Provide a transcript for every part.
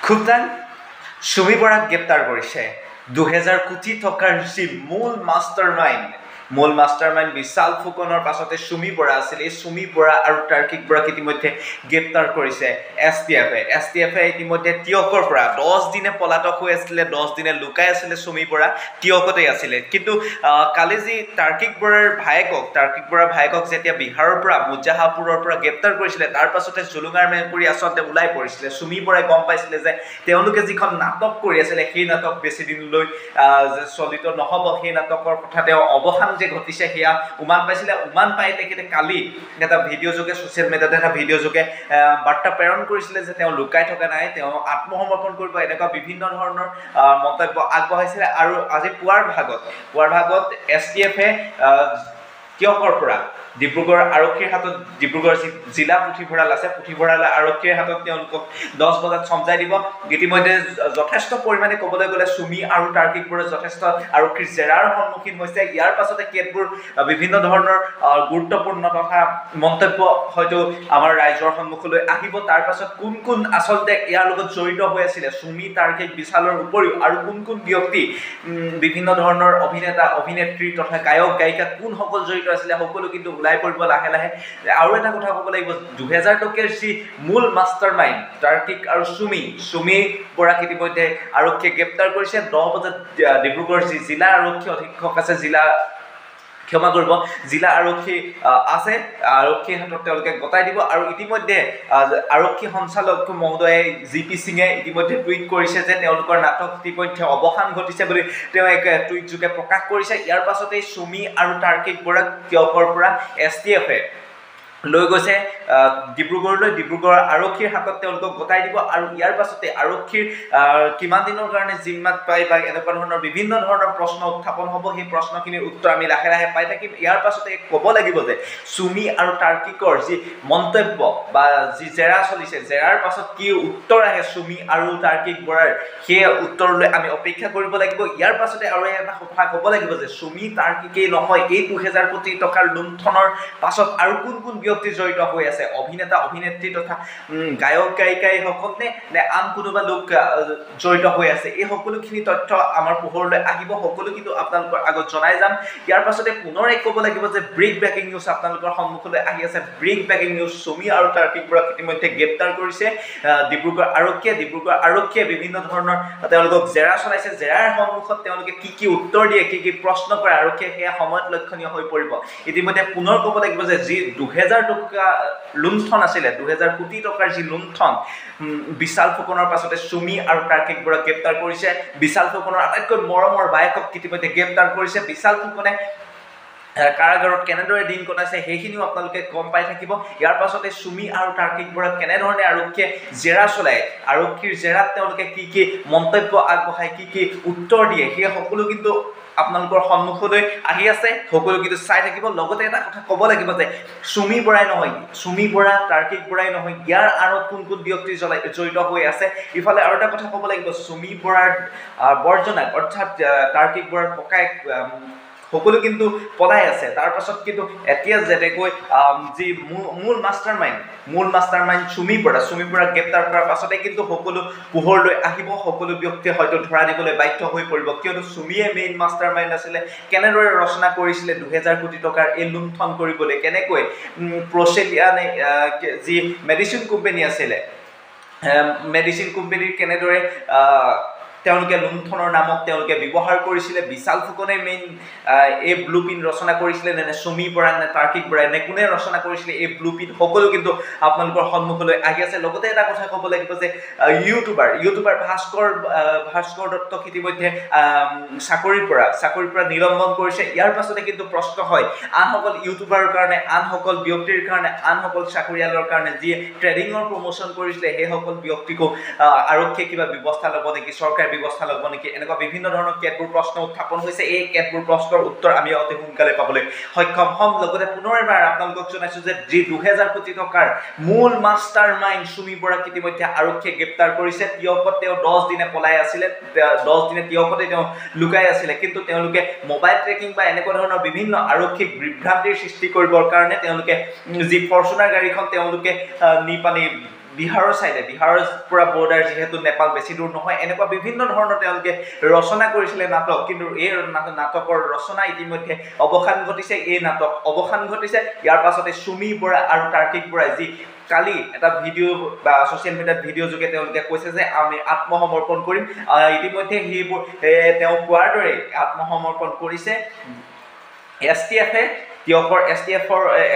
খুবটান সুমি বৰাক গ্ৰেপ্তাৰ কৰিছে 2000 কোটি টকাৰ যি মূল মাষ্টাৰমাইণ্ড বিশাল ফুকনৰ পাছতে সুমি বৰা আছিল। এই সুমি বৰা আৰু তাৰ্কিক বৰাক ইতিমধ্যে গ্ৰেপ্তাৰ কৰিছে এছটিএফে ইতিমধ্যে তিয়কৰ পৰা 10 দিনে পলাতক হৈ আছিলে, 10 দিনে লুকাই আছিলে সুমি বৰা, তিয়কতে আছিলে। কিন্তু কালি যি তাৰ্কিক বৰাৰ ভায়েকক যেতিয়া বিহাৰৰ পৰা মুজাহাপুৰৰ পৰা গ্ৰেপ্তাৰ কৰিছিলে, তাৰ পাছতে জুলুঙাৰ মেকুৰী আচলতে ওলাই পৰিছিলে। সুমি বৰাই গম পাইছিলে যে তেওঁলোকে যিখন নাটক কৰি আছিলে সেই নাটক বেছি দিনলৈ চলিত নহ'ব, সেই নাটকৰ কথা তেওঁ অৱসান যে ঘটিছে সেয়া উমান পাইছিলে। উমান পাই তেখেতে কালি এটা ভিডিঅ' যোগে ছ'চিয়েল মিডিয়াত এটা ভিডিঅ' যোগে বাৰ্তা প্ৰেৰণ কৰিছিলে যে তেওঁ লুকাই থকা নাই, তেওঁ আত্মসমৰ্পণ কৰিব, এনেকুৱা বিভিন্ন ধৰণৰ মন্তব্য আগবঢ়াইছিলে। আৰু আজি পুৱাৰ ভাগত এছটিএফে তিয়কৰ পৰা ডিব্ৰুগড় আৰক্ষীৰ হাতত, ডিব্ৰুগড় জিলা পুথিভঁৰাল আছে, পুথিভঁৰাল আৰক্ষীৰ হাতত তেওঁলোকক 10 বজাত চমজাই দিব। ইতিমধ্যে যথেষ্ট পৰিমাণে ক'বলৈ গ'লে সুমি আৰু তাৰ্কিক বৰাই যথেষ্ট আৰক্ষীৰ জেৰাৰ সন্মুখীন হৈছে। ইয়াৰ পাছতে কেতবোৰ বিভিন্ন ধৰণৰ গুৰুত্বপূৰ্ণ তথা মন্তব্য হয়তো আমাৰ ৰাইজৰ সন্মুখলৈ আহিব। তাৰ পাছত কোন আচলতে ইয়াৰ লগত জড়িত হৈ আছিলে, সুমি তাৰ্কিক বিশালৰ উপৰিও আৰু কোন ব্যক্তি, বিভিন্ন ধৰণৰ অভিনেতা অভিনেত্ৰী তথা গায়ক গায়িকা কোনসকল জড়িত আছিলে, সকলো কিন্তু ওলাই পৰিব লাহে লাহে। আৰু এটা কথা ক'ব লাগিব, 2000 টকীয়াৰ যি মূল মাষ্টাৰমাইণ্ড তাৰ্কিক আৰু সুমি বৰাক ইতিমধ্যে আৰক্ষীয়ে গ্ৰেপ্তাৰ কৰিছে। 10 বজাত ডিব্ৰুগড় যি জিলা আৰক্ষী অধীক্ষক আছে, জিলা আৰক্ষী আছে, আৰক্ষীৰ হাতত তেওঁলোকে গতাই দিব। আৰু ইতিমধ্যে আৰক্ষী সঞ্চালক মহোদয়ে GP সিঙে ইতিমধ্যে টুইট কৰিছে যে তেওঁলোকৰ নাটক ইতিমধ্যে অৱসান ঘটিছে বুলি তেওঁ এক টুইট যোগে প্ৰকাশ কৰিছে। ইয়াৰ পাছতেই সুমি আৰু তাৰ্কিক বৰাক তিয়কৰ পৰা STFে লৈ গৈছে ডিব্ৰুগড়লৈ, ডিব্ৰুগড় আৰক্ষীৰ হাতত তেওঁলোকক গতাই দিব। আৰু ইয়াৰ পাছতে আৰক্ষীৰ কিমান দিনৰ কাৰণে জিম্মাত পাই বা এনেকুৱা ধৰণৰ বিভিন্ন ধৰণৰ প্ৰশ্ন উত্থাপন হ'ব, সেই প্ৰশ্নখিনিৰ উত্তৰ আমি লাহে লাহে পাই থাকিম। ইয়াৰ পাছতে ক'ব লাগিব যে সুমি আৰু তাৰ্কিকৰ যি মন্তব্য বা যি জেৰা চলিছে, জেৰাৰ পাছত কি উত্তৰ আহে সুমি আৰু তাৰ্কিক বৰাৰ, সেই উত্তৰলৈ আমি অপেক্ষা কৰিব লাগিব। ইয়াৰ পাছতে আৰু এটা কথা ক'ব লাগিব যে সুমি তাৰ্কিকেই নহয়, এই 2000 কোটি টকাৰ লুণ্ঠনৰ পাছত আৰু কোন ব্যক্তি জড়িত হৈ আছে, অভিনেতা অভিনেত্ৰী তথা গায়ক গায়িকাই সকল নে আন কোনোবা লোক জড়িত হৈ আছে, এই সকলোখিনি তথ্য আমাৰ পোহৰলৈ আহিব, সকলো কিন্তু আপোনালোকৰ আগত জনাই যাম। ইয়াৰ পাছতে পুনৰ ক'ব লাগিব যে ব্ৰেকিং নিউজ আপোনালোকৰ সন্মুখলৈ আহি আছে। ব্ৰেকিং নিউজ, সুমি আৰু তাৰ্কিক বৰাক ইতিমধ্যে গ্ৰেপ্তাৰ কৰিছে ডিব্ৰুগড় আৰক্ষীয়ে বিভিন্ন ধৰণৰ তেওঁলোকক জেৰা চলাইছে। জেৰাৰ সন্মুখত তেওঁলোকে কি উত্তৰ দিয়ে, কি প্ৰশ্ন কৰে আৰক্ষীয়ে, সেয়া সময়ত লক্ষণীয় হৈ পৰিব। ইতিমধ্যে পুনৰ ক'ব লাগিব যে যি 2000 টকা লুণ্ঠন আছিলে, 2000 কোটি টকাৰ যি লুণ্ঠন, বিশাল ফুকনৰ পাছতে সুমি আৰু তাৰ্কিক বৰাক গ্ৰেপ্তাৰ কৰিছে। বিশাল ফুকনৰ আটাইতকৈ মৰমৰ বায়েকক ইতিমধ্যে গ্ৰেপ্তাৰ কৰিছে। বিশাল ফুকনে কাৰাগাৰত কেনেদৰে দিন কটাইছে সেইখিনিও আপোনালোকে গম পাই থাকিব। ইয়াৰ পাছতে সুমি আৰু তাৰ্কিক বৰাক কেনেধৰণে আৰক্ষীয়ে জেৰা চলায়, আৰক্ষীৰ জেৰাত তেওঁলোকে কি মন্তব্য আগবঢ়ায়, কি উত্তৰ দিয়ে, সেই সকলো কিন্তু আপোনালোকৰ সন্মুখলৈ আহি আছে, সকলো কিন্তু চাই থাকিব। লগতে এটা কথা ক'ব লাগিব যে সুমি বৰা তাৰ্কিক বৰাই নহয়, ইয়াৰ আঁৰত কোন ব্যক্তি জড়িত হৈ আছে। ইফালে আৰু এটা কথা ক'ব লাগিব, সুমি বৰাৰ বৰ্জনাক অৰ্থাৎ তাৰ্কিক বৰাৰ ককায়েক সকলো কিন্তু পলাই আছে। তাৰ পাছত কিন্তু এতিয়া যেনেকৈ যি মূল মাষ্টাৰমাইণ্ড সুমি বৰাক গ্ৰেপ্তাৰ কৰাৰ পাছতে কিন্তু সকলো পোহৰলৈ আহিব, সকলো ব্যক্তিয়ে হয়তো ধৰা দিবলৈ বাধ্য হৈ পৰিব, কিয়নো সুমিয়ে মেইন মাষ্টাৰমাইণ্ড আছিলে। কেনেদৰে ৰচনা কৰিছিলে 2000 কোটি টকাৰ এই লুণ্ঠন কৰিবলৈ, কেনেকৈ প্ৰচেলিয়ানে যি মেডিচিন কোম্পানী আছিলে, মেডিচিন কোম্পানীৰ কেনেদৰে তেওঁলোকে লুণ্ঠনৰ নামত তেওঁলোকে ব্যৱহাৰ কৰিছিলে, বিশাল ফুকনে মেইন এই ব্লুপ্ৰিণ্ট ৰচনা কৰিছিলে নে সুমি বৰা নে তাৰ্কিক বৰাই নে কোনে ৰচনা কৰিছিলে এই ব্লুপ্ৰিণ্ট, সকলো কিন্তু আপোনালোকৰ সন্মুখলৈ আহি আছে। লগতে এটা কথা ক'ব লাগিব যে ইউটিউবাৰ ভাস্কৰ দত্তক ইতিমধ্যে চাকৰিৰ পৰা নিলম্বন কৰিছে। ইয়াৰ পাছতে কিন্তু প্ৰশ্ন হয়, আনসকল ইউটিউবাৰৰ কাৰণে, আনসকল ব্যক্তিৰ কাৰণে, আনসকল চাকৰিয়ালৰ কাৰণে যিয়ে ট্ৰেডিঙৰ প্ৰমোচন কৰিছিলে, সেইসকল ব্যক্তিকো আৰক্ষীয়ে কিবা ব্যৱস্থা ল'ব নেকি, চৰকাৰে ব্যৱস্থা ল'ব নেকি, এনেকুৱা বিভিন্ন ধৰণৰ কেতবোৰ প্ৰশ্ন উত্থাপন হৈছে। এই কেতবোৰ প্ৰশ্নৰ উত্তৰ আমি অতি সোনকালে পাবলৈ সক্ষম হ'ম। লগতে পুনৰ এবাৰ আপোনালোকক জনাইছোঁ যে যি 2000 কোটি টকাৰ মূল মাষ্টাৰমাইণ্ড সুমি বৰাক ইতিমধ্যে আৰক্ষীয়ে গ্ৰেপ্তাৰ কৰিছে। তিয়কত তেওঁ 10 দিনে পলাই আছিলে, 10 দিনে তিয়কতে তেওঁ লুকাই আছিলে। কিন্তু তেওঁলোকে মোবাইল ট্ৰেকিং বা এনেকুৱা ধৰণৰ বিভিন্ন আৰক্ষীক বিভ্ৰান্তিৰ সৃষ্টি কৰিবৰ কাৰণে তেওঁলোকে যি ফৰ্চুনাৰ গাড়ীখন তেওঁলোকে নি পানি বিহাৰৰ চাইডে বিহাৰৰ পৰা বৰ্ডাৰ যিহেতু নেপাল বেছি দূৰ নহয় এনেকুৱা বিভিন্ন ধৰণৰ তেওঁলোকে ৰচনা কৰিছিলে নাটক কিন্তু এই নাটকৰ ৰচনা ইতিমধ্যে অৱসান ঘটিছে এই নাটক অৱসান ঘটিছে ইয়াৰ পাছতে সুমি বৰা আৰু তাৰ্কিক বৰাই যি কালি এটা ভিডিঅ' বা ছ'চিয়েল মিডিয়াত ভিডিঅ' যোগে তেওঁলোকে কৈছে যে আমি আত্মসমৰ্পণ কৰিম ইতিমধ্যে সেইবোৰ তেওঁ কোৱাৰ দৰে আত্মসমৰ্পণ কৰিছে STF-এ তিয়কৰ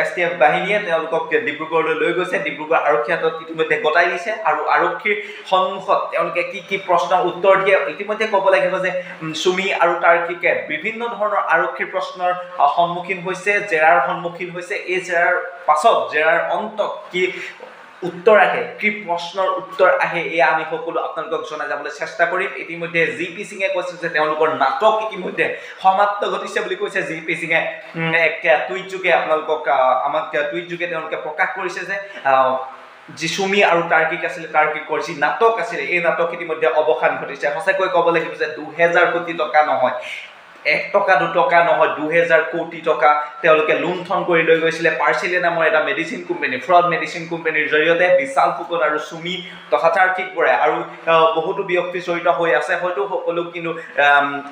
STF বাহিনীয়ে তেওঁলোকক ডিব্ৰুগড়লৈ লৈ গৈছে ডিব্ৰুগড় আৰক্ষী হাতত ইতিমধ্যে গতাই দিছে আৰু আৰক্ষীৰ সন্মুখত তেওঁলোকে কি প্ৰশ্নৰ উত্তৰ দিয়ে ইতিমধ্যে ক'ব লাগিব যে সুমি আৰু তাৰ্কিকে বিভিন্ন ধৰণৰ আৰক্ষীৰ প্ৰশ্নৰ সন্মুখীন হৈছে জেৰাৰ সন্মুখীন হৈছে এই জেৰাৰ পাছত জেৰাৰ অন্তত কি উত্তৰ আহে কি প্ৰশ্নৰ উত্তৰ আহে এয়া আমি সকলো আপোনালোকক জনাই যাবলৈ চেষ্টা কৰিম ইতিমধ্যে GP সিঙে কৈছে যে তেওঁলোকৰ নাটক ইতিমধ্যে সমাপ্ত ঘটিছে বুলি কৈছে GP সিঙে এক টুইট যোগে আপোনালোকক আমাক টুইট যোগে তেওঁলোকে প্ৰকাশ কৰিছে যে যি সুমি আৰু তাৰ্কিক আছিলে তাৰ্কিকৰ যি নাটক আছিলে এই নাটক ইতিমধ্যে অৱসান ঘটিছে সঁচাকৈ ক'ব লাগিব যে 2000 কোটি টকা নহয় 1 টকা 2 টকা নহয় 2000 কোটি টকা তেওঁলোকে লুণ্ঠন কৰি লৈ গৈছিলে পাৰ্সিলে নামৰ এটা মেডিচিন কোম্পানী ফ্ৰড মেডিচিন কোম্পানীৰ জৰিয়তে বিশাল ফুকন আৰু সুমি তথা তাৰ্কিক বৰাই আৰু বহুতো ব্যক্তি জড়িত হৈ আছে হয়তো সকলো কিন্তু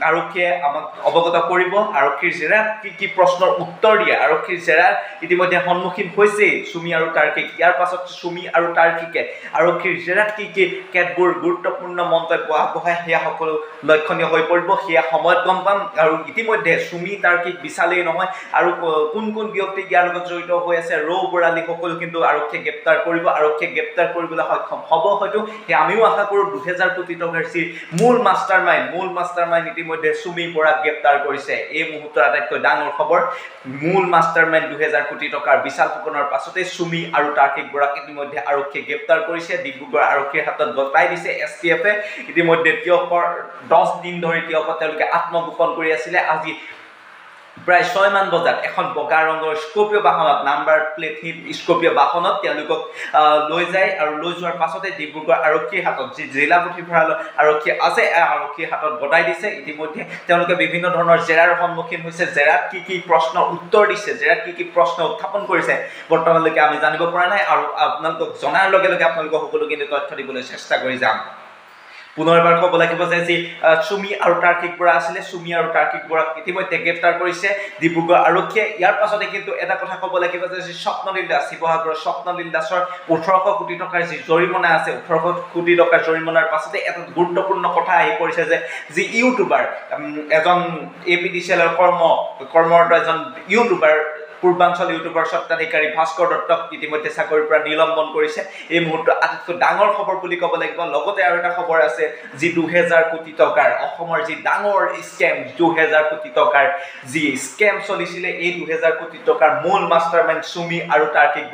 আৰক্ষীয়ে আমাক অৱগত কৰিব আৰক্ষীৰ জেৰাত কি প্ৰশ্নৰ উত্তৰ দিয়ে আৰক্ষীৰ জেৰাত ইতিমধ্যে সন্মুখীন হৈছে সুমি আৰু তাৰ্কিক ইয়াৰ পাছত সুমি আৰু তাৰ্কিকে আৰক্ষীৰ জেৰাত কি কেতবোৰ গুৰুত্বপূৰ্ণ মন্তব্য আগবঢ়ায় সেয়া সকলো লক্ষণীয় হৈ পৰিব সেয়া সময়ত গম পাম আৰু ইতিমধ্যে সুমি তাৰ্কিক বিশালেই নহয় আৰু কোন ব্যক্তি ইয়াৰ লগত জড়িত হৈ আছে ৰৌ বৰালি সকলো কিন্তু আৰক্ষীয়ে গ্ৰেপ্তাৰ কৰিব আৰক্ষীয়ে গ্ৰেপ্তাৰ কৰিবলৈ সক্ষম হ'ব হয়তো আমিও আশা কৰোঁ 2000 কোটি টকাৰ যি মূল মাষ্টাৰমাইণ্ড ইতিমধ্যে সুমি বৰাক গ্ৰেপ্তাৰ কৰিছে এই মুহূৰ্তৰ আটাইতকৈ ডাঙৰ খবৰ মূল মাষ্টাৰমাইণ্ড 2000 কোটি টকাৰ বিশাল ফুকনৰ পাছতে সুমি আৰু তাৰ্কিক বৰাক ইতিমধ্যে আৰক্ষীয়ে গ্ৰেপ্তাৰ কৰিছে ডিব্ৰুগড় আৰক্ষীৰ হাতত গতাই দিছে STF-এ ইতিমধ্যে তিয়কৰ 10 দিন ধৰি তিয়কক তেওঁলোকে আত্মগোপন কৰি আছিলে আজি প্ৰায় 6 মান বজাত এখন বগা ৰঙৰ স্কৰ্পিও বাহনত নাম্বাৰ প্লেট হিট স্কৰ্পিও বাহনত তেওঁলোকক লৈ যায় আৰু লৈ যোৱাৰ পাছতে ডিব্ৰুগড় আৰক্ষীৰ হাতত যি জিলা পুথিভঁৰাল আৰক্ষী আছে আৰক্ষীৰ হাতত গতাই দিছে ইতিমধ্যে তেওঁলোকে বিভিন্ন ধৰণৰ জেৰাৰ সন্মুখীন হৈছে জেৰাত কি প্ৰশ্নৰ উত্তৰ দিছে জেৰাত কি প্ৰশ্ন উত্থাপন কৰিছে বৰ্তমানলৈকে আমি জানিব পৰা নাই আৰু আপোনালোকক জনাৰ লগে লগে আপোনালোকক সকলো কিন্তু তথ্য দিবলৈ চেষ্টা কৰি যাম পুনৰবাৰ ক'ব লাগিব যে যি সুমি আৰু তাৰ্কিক বৰা আছিলে সুমি আৰু তাৰ্কিক বৰাক ইতিমধ্যে গ্ৰেপ্তাৰ কৰিছে ডিব্ৰুগড় আৰক্ষীয়ে ইয়াৰ পাছতে কিন্তু এটা কথা ক'ব লাগিব যে যি স্বপ্নলীল দাস শিৱসাগৰৰ স্বপ্নলীল দাসৰ 1800 কোটি টকাৰ যি জৰিমনা আছে 1800 কোটি টকাৰ জৰিমনাৰ পাছতে এটা গুৰুত্বপূৰ্ণ কথা আহি পৰিছে যে যি ইউটিউবাৰ এজন APDCL-ৰ কৰ্মৰত এজন ইউটিউবাৰ পূৰ্বাঞ্চল ইউটিউবৰ স্বত্বাধিকাৰী ভাস্কৰ দত্তক ইতিমধ্যে চাকৰিৰ পৰা নিলম্বন কৰিছে এই মুহূৰ্তত আটাইতকৈ ডাঙৰ খবৰ বুলি ক'ব লাগিব লগতে আৰু এটা খবৰ আছে যি 2000 কোটি টকাৰ অসমৰ যি ডাঙৰ স্কেম 2000 কোটি টকাৰ যি স্কেম চলিছিলে এই 2000 কোটি টকাৰ মূল মাষ্টাৰমাইণ্ড সুমি আৰু তাৰ্কিক